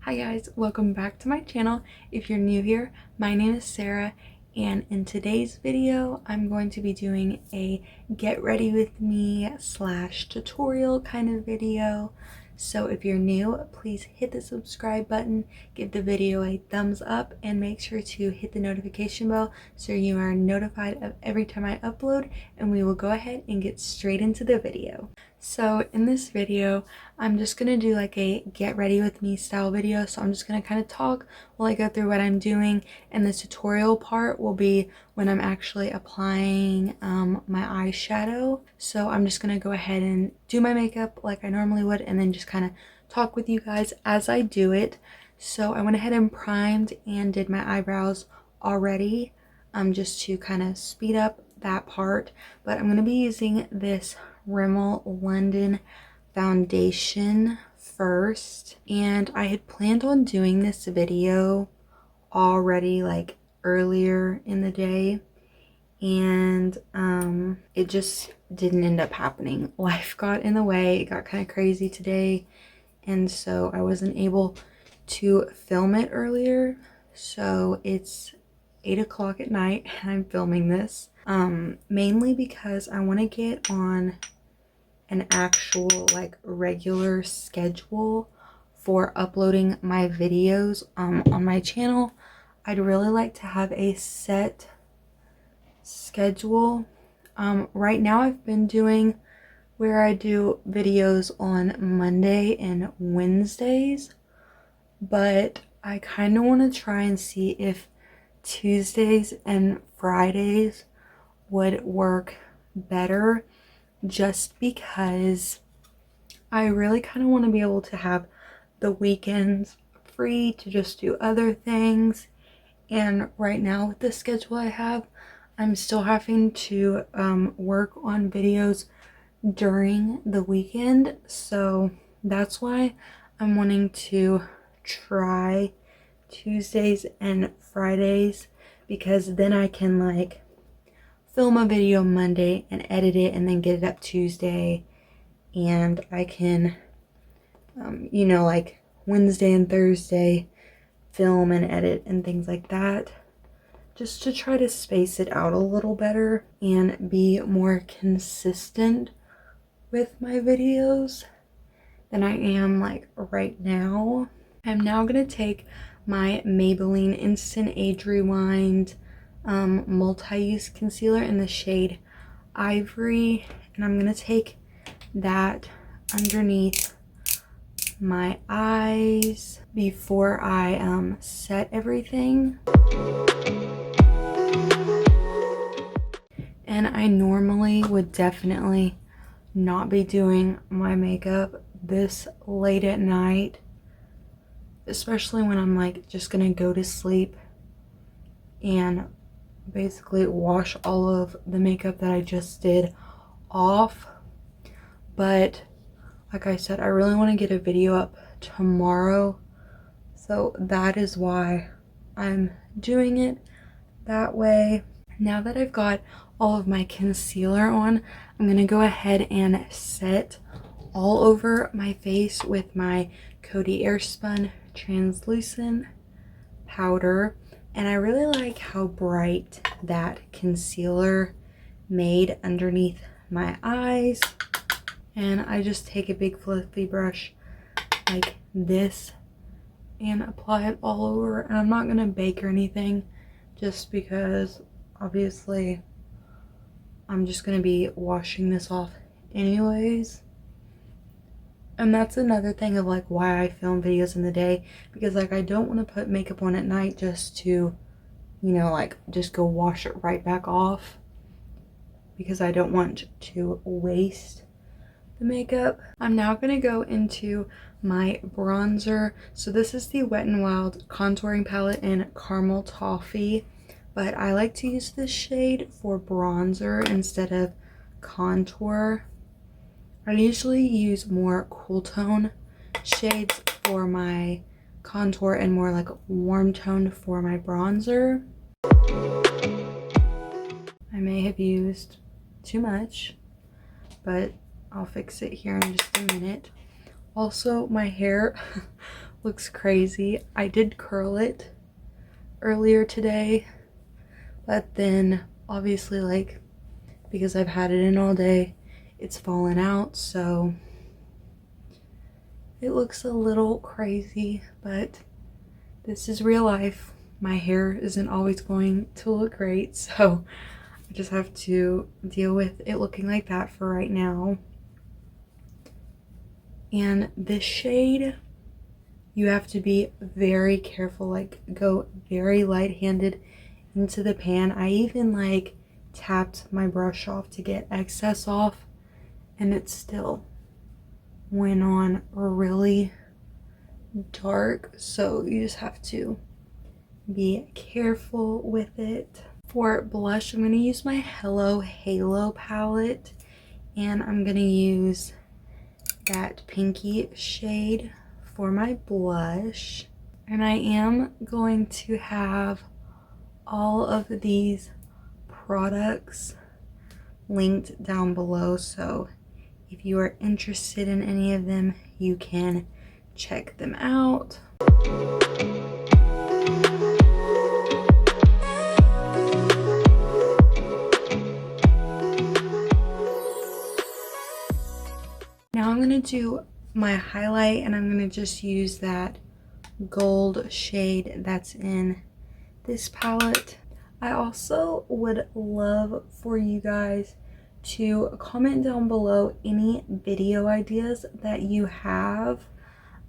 Hi guys, welcome back to my channel. If you're new here, my name is Sarah, and in today's video I'm going to be doing a get ready with me / tutorial kind of video. So if you're new, please hit the subscribe button, give the video a thumbs up, and make sure to hit the notification bell so you are notified of every time I upload, and we will go ahead and get straight into the video. So in this video, I'm just going to do like a get ready with me style video. So I'm just going to kind of talk while I go through what I'm doing, and the tutorial part will be when I'm actually applying my eyeshadow. So I'm just going to go ahead and do my makeup like I normally would, and then just kind of talk with you guys as I do it. So I went ahead and primed and did my eyebrows already, just to kind of speed up that part. But I'm going to be using this Rimmel London foundation first, and I had planned on doing this video already like earlier in the day, and it just didn't end up happening. Life got in the way. It got kind of crazy today, and so I wasn't able to film it earlier. So it's 8 o'clock at night and I'm filming this mainly because I want to get on an actual like regular schedule for uploading my videos on my channel. I'd really like to have a set schedule. Right now I've been doing where I do videos on Monday and Wednesdays, but I kind of want to try and see if Tuesdays and Fridays would work better, just because I really kind of want to be able to have the weekends free to just do other things. And right now with the schedule I have, I'm still having to work on videos during the weekend. So that's why I'm wanting to try Tuesdays and Fridays, because then I can like film a video Monday and edit it and then get it up Tuesday, and I can you know, like Wednesday and Thursday film and edit and things like that, just to try to space it out a little better and be more consistent with my videos than I am like right now. I'm now gonna take my Maybelline Instant Age Rewind multi-use concealer in the shade Ivory, and I'm gonna take that underneath my eyes before I set everything. And I normally would definitely not be doing my makeup this late at night, especially when I'm like just gonna go to sleep and basically wash all of the makeup that I just did off. But like I said, I really want to get a video up tomorrow, so that is why I'm doing it that way. Now that I've got all of my concealer on, I'm gonna go ahead and set all over my face with my Coty Airspun translucent powder. And I really like how bright that concealer made underneath my eyes. And I just take a big fluffy brush like this and apply it all over. And I'm not going to bake or anything, just because obviously I'm just going to be washing this off anyways. And that's another thing of like why I film videos in the day, because like I don't want to put makeup on at night just to, you know, like just go wash it right back off, because I don't want to waste the makeup. I'm now going to go into my bronzer. So this is the Wet n Wild contouring palette in Caramel Toffee, but I like to use this shade for bronzer instead of contour. I usually use more cool tone shades for my contour and more like warm toned for my bronzer. I may have used too much, but I'll fix it here in just a minute. Also, my hair looks crazy. I did curl it earlier today, but then obviously, like, because I've had it in all day, it's fallen out, so it looks a little crazy, but this is real life. My hair isn't always going to look great, so I just have to deal with it looking like that for right now. And this shade, you have to be very careful, like go very light-handed into the pan. I even like tapped my brush off to get excess off, and it still went on really dark, so you just have to be careful with it. For blush, I'm going to use my Hello Halo palette, and I'm going to use that pinky shade for my blush. And I am going to have all of these products linked down below, so if you are interested in any of them, you can check them out. Now I'm going to do my highlight, and I'm going to just use that gold shade that's in this palette. I also would love for you guys to comment down below any video ideas that you have.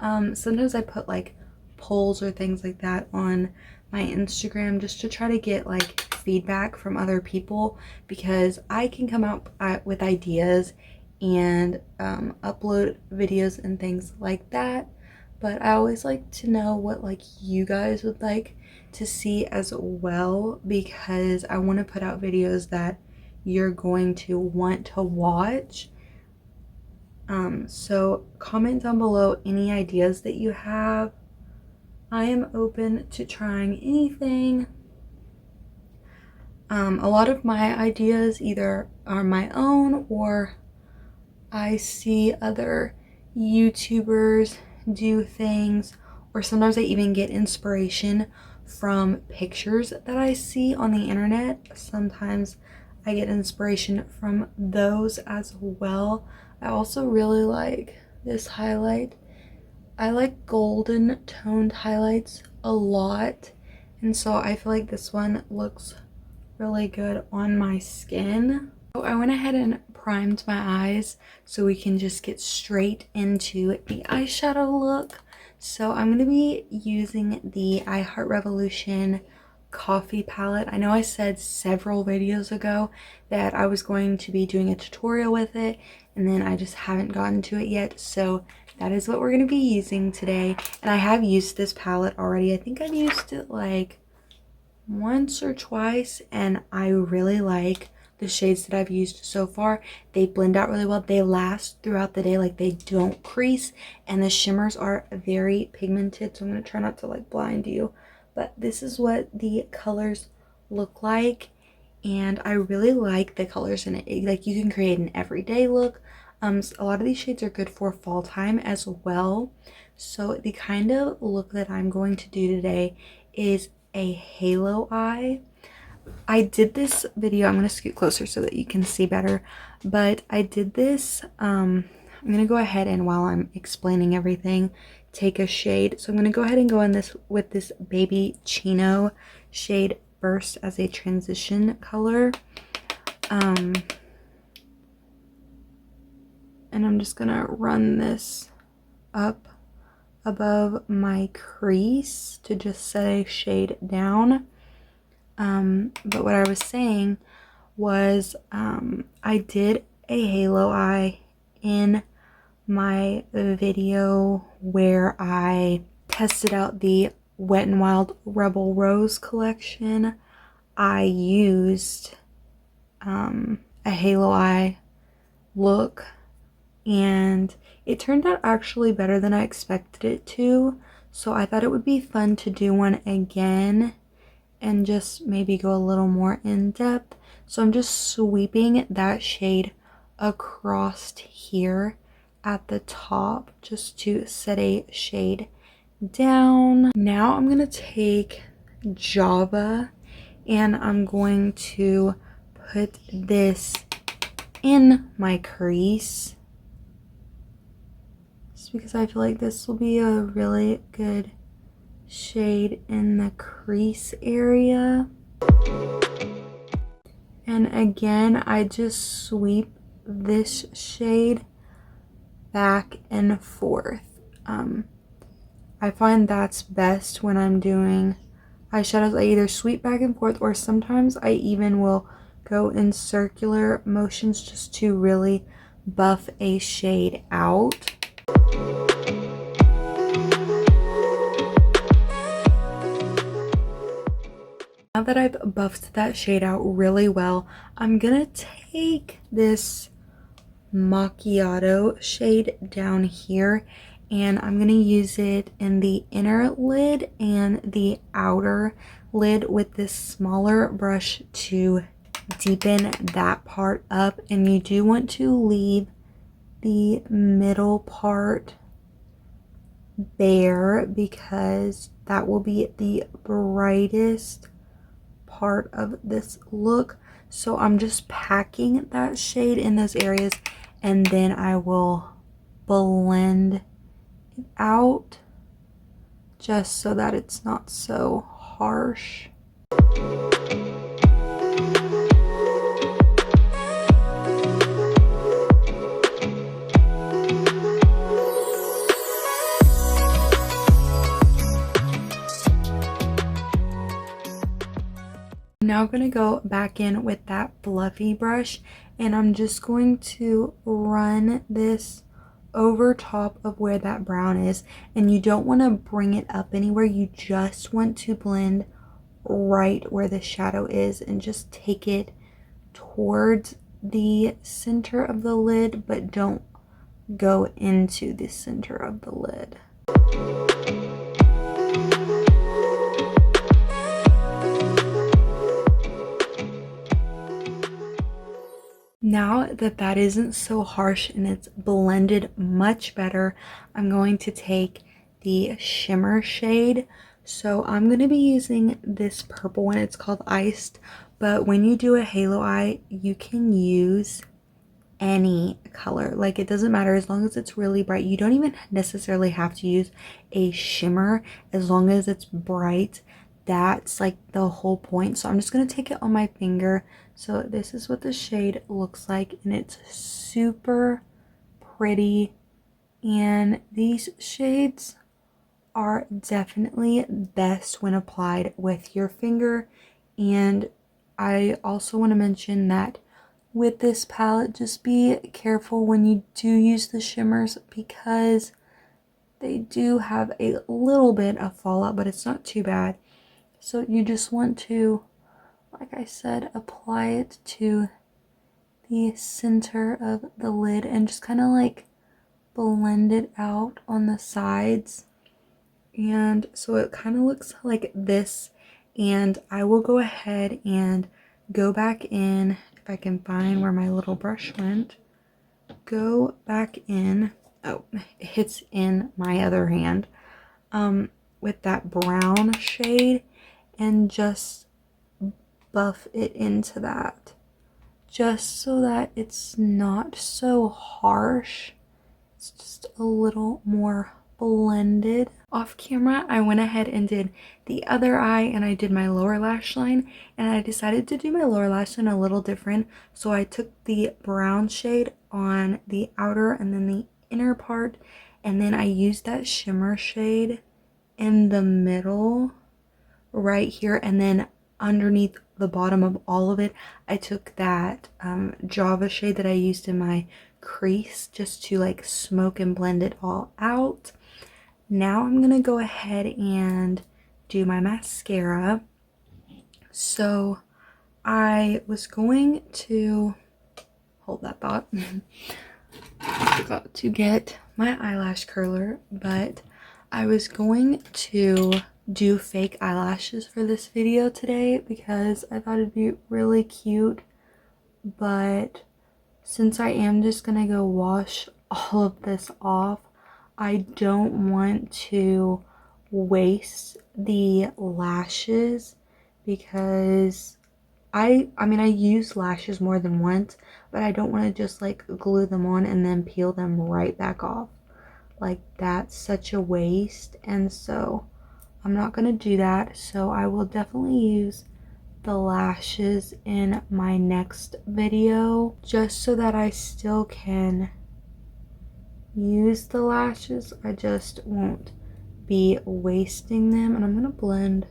Sometimes I put like polls or things like that on my Instagram just to try to get like feedback from other people, because I can come up with ideas and upload videos and things like that, but I always like to know what like you guys would like to see as well, because I want to put out videos that you're going to want to watch. So comment down below any ideas that you have. I am open to trying anything. A lot of my ideas either are my own, or I see other YouTubers do things, or sometimes I even get inspiration from pictures that I see on the internet. Sometimes I get inspiration from those as well. I also really like this highlight. I like golden toned highlights a lot, and so I feel like this one looks really good on my skin. So I went ahead and primed my eyes so we can just get straight into the eyeshadow look. So I'm going to be using the I Heart Revolution Coffee palette. I know I said several videos ago that I was going to be doing a tutorial with it, and then I just haven't gotten to it yet, so that is what we're going to be using today. And I have used this palette already. I think I've used it like once or twice, and I really like the shades that I've used so far. They blend out really well. They last throughout the day, like they don't crease, and the shimmers are very pigmented, so I'm going to try not to like blind you, but this is what the colors look like, and I really like the colors in it. Like you can create an everyday look. A lot of these shades are good for fall time as well. So the kind of look that I'm going to do today is a halo eye. I did this video, I'm going to scoot closer so that you can see better, but I did this, I'm going to go ahead and while I'm explaining everything, take a shade. So I'm going to go ahead and go in this with this Baby Chino shade Burst as a transition color. And I'm just going to run this up above my crease to just set a shade down. But what I was saying was I did a halo eye in my video where I tested out the Wet n Wild Rebel Rose collection. I used a halo eye look, and it turned out actually better than I expected it to, so I thought it would be fun to do one again and just maybe go a little more in depth. So I'm just sweeping that shade across here at the top just to set a shade down. Now I'm gonna take Java and I'm going to put this in my crease, just because I feel like this will be a really good shade in the crease area. And again, I just sweep this shade back and forth. I find that's best when I'm doing eyeshadows. I either sweep back and forth, or sometimes I even will go in circular motions just to really buff a shade out. Now that I've buffed that shade out really well, I'm gonna take this macchiato shade down here and I'm gonna use it in the inner lid and the outer lid with this smaller brush to deepen that part up. And you do want to leave the middle part bare because that will be the brightest part of this look. So I'm just packing that shade in those areas and then I will blend it out just so that it's not so harsh. Now I'm going to go back in with that fluffy brush and I'm just going to run this over top of where that brown is. And you don't want to bring it up anywhere, you just want to blend right where the shadow is and just take it towards the center of the lid, but don't go into the center of the lid. Now that that isn't so harsh and it's blended much better, I'm going to take the shimmer shade. So I'm going to be using this purple one. It's called Iced, but when you do a halo eye, you can use any color. Like, it doesn't matter as long as it's really bright. You don't even necessarily have to use a shimmer as long as it's bright. That's like the whole point. So I'm just going to take it on my finger. So this is what the shade looks like and it's super pretty. And these shades are definitely best when applied with your finger. And I also want to mention that with this palette, just be careful when you do use the shimmers because they do have a little bit of fallout, but it's not too bad. So you just want to, like I said, apply it to the center of the lid and just kind of like blend it out on the sides. And so it kind of looks like this. And I will go ahead and go back in, if I can find where my little brush went, go back in, oh, it's in my other hand, with that brown shade and just buff it into that, just so that it's not so harsh. It's just a little more blended. Off camera, I went ahead and did the other eye and I did my lower lash line, and I decided to do my lower lash line a little different. So I took the brown shade on the outer and then the inner part, and then I used that shimmer shade in the middle right here, and then underneath the bottom of all of it I took that Java shade that I used in my crease just to like smoke and blend it all out. Now I'm gonna go ahead and do my mascara. So I was going to hold that thought. I forgot to get my eyelash curler, but I was going to do fake eyelashes for this video today because I thought it'd be really cute, but since I am just gonna go wash all of this off, I don't want to waste the lashes because I mean I use lashes more than once, but I don't want to just like glue them on and then peel them right back off. Like that's such a waste, and so I'm not gonna do that. So I will definitely use the lashes in my next video just so that I still can use the lashes. I just won't be wasting them. And I'm gonna blend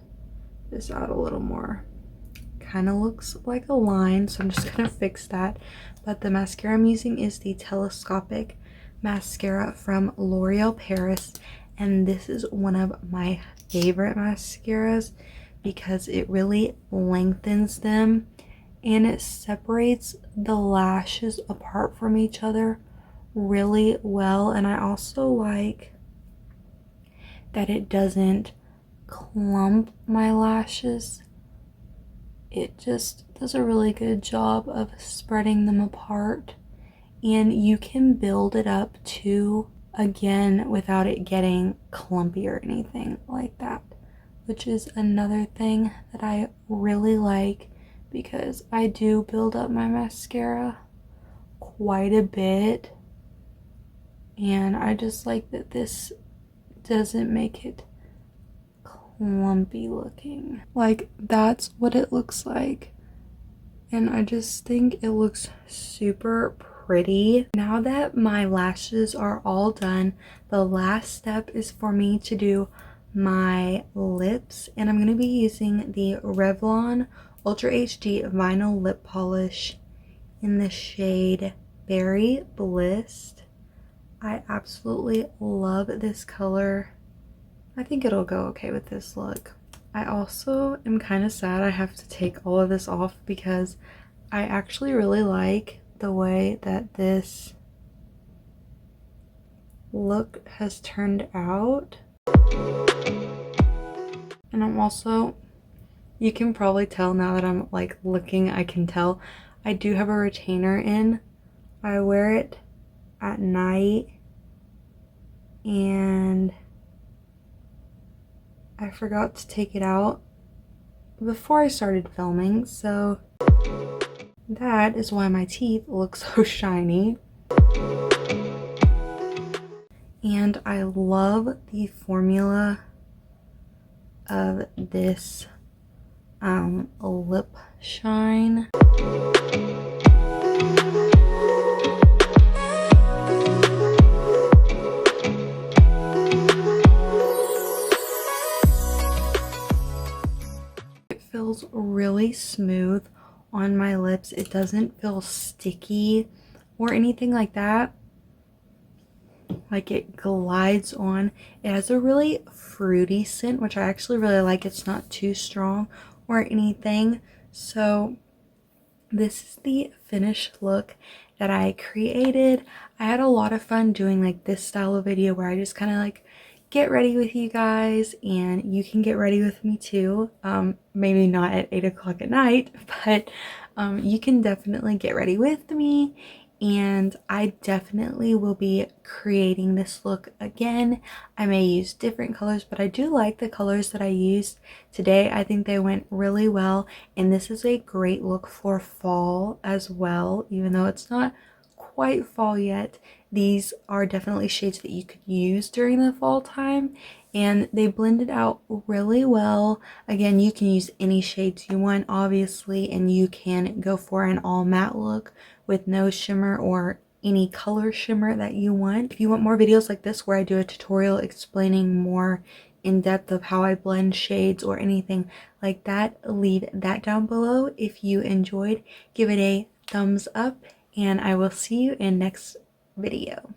this out a little more. Kind of looks like a line, so I'm just gonna fix that. But the mascara I'm using is the Telescopic mascara from L'Oreal Paris, and this is one of my favorite mascaras because it really lengthens them and it separates the lashes apart from each other really well. And I also like that it doesn't clump my lashes. It just does a really good job of spreading them apart, and you can build it up too, again, without it getting clumpy or anything like that, which is another thing that I really like because I do build up my mascara quite a bit, and I just like that this doesn't make it clumpy looking. Like that's what it looks like, and I just think it looks super pretty. Now that my lashes are all done, the last step is for me to do my lips, and I'm going to be using the Revlon Ultra HD Vinyl Lip Polish in the shade Berry Blissed. I absolutely love this color. I think it'll go okay with this look. I also am kind of sad I have to take all of this off because I actually really like the way that this look has turned out. And I'm also, you can probably tell now that I'm like looking, I can tell I do have a retainer in. I wear it at night and I forgot to take it out before I started filming, so that is why my teeth look so shiny. And I love the formula of this lip shine. Feels really smooth on my lips. It doesn't feel sticky or anything like that. Like it glides on. It has a really fruity scent, which I actually really like. It's not too strong or anything. So this is the finished look that I created. I had a lot of fun doing like this style of video where I just kind of like get ready with you guys, and you can get ready with me too. Maybe not at 8 o'clock at night, but you can definitely get ready with me, and I definitely will be creating this look again. I may use different colors, but I do like the colors that I used today. I think they went really well, and this is a great look for fall as well, even though it's not quite fall yet. These are definitely shades that you could use during the fall time, and they blended out really well. Again, you can use any shades you want, obviously, and you can go for an all matte look with no shimmer or any color shimmer that you want. If you want more videos like this where I do a tutorial explaining more in depth of how I blend shades or anything like that, leave that down below. If you enjoyed, give it a thumbs up, and I will see you in next video.